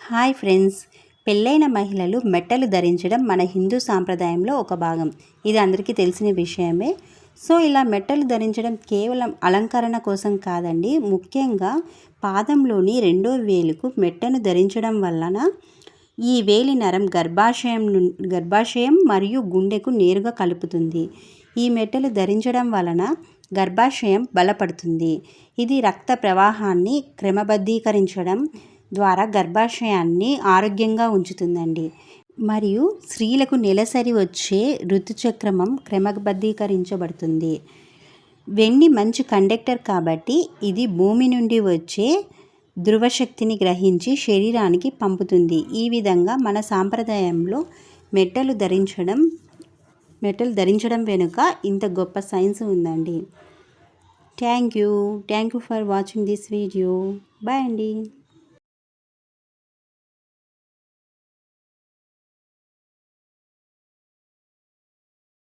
Hi friends, పెళ్ళైన మహిళలు మెట్టలు ధరించడం మన హిందూ సాంప్రదాయంలో ఒక భాగం. ఇది అందరికీ తెలిసిన విషయమే. సో ఇలా మెట్టలు ధరించడం కేవలం అలంకరణ కోసం కాదండి. ముఖ్యంగా పాదంలోని రెండో వేలుకు మెట్టను ధరించడం వలన ఈ వేలి నరం గర్భాశయం మరియు గుండెకు నేరుగా కలుపుతుంది. ఈ మెట్టలు ధరించడం వలన గర్భాశయం బలపడుతుంది. ఇది రక్త ప్రవాహాన్ని క్రమబద్ధీకరించడం ద్వారా గర్భాశయాన్ని ఆరోగ్యంగా ఉంచుతుందండి. మరియు స్త్రీలకు నెలసరి వచ్చే ఋతుచక్రమం క్రమబద్ధీకరించబడుతుంది. వెండి మంచి కండక్టర్ కాబట్టి ఇది భూమి నుండి వచ్చే ధ్రువశక్తిని గ్రహించి శరీరానికి పంపుతుంది. ఈ విధంగా మన సాంప్రదాయంలో మెట్టలు ధరించడం వెనుక ఇంత గొప్ప సైన్స్ ఉందండి. Thank you for watching this video. Bye అండి.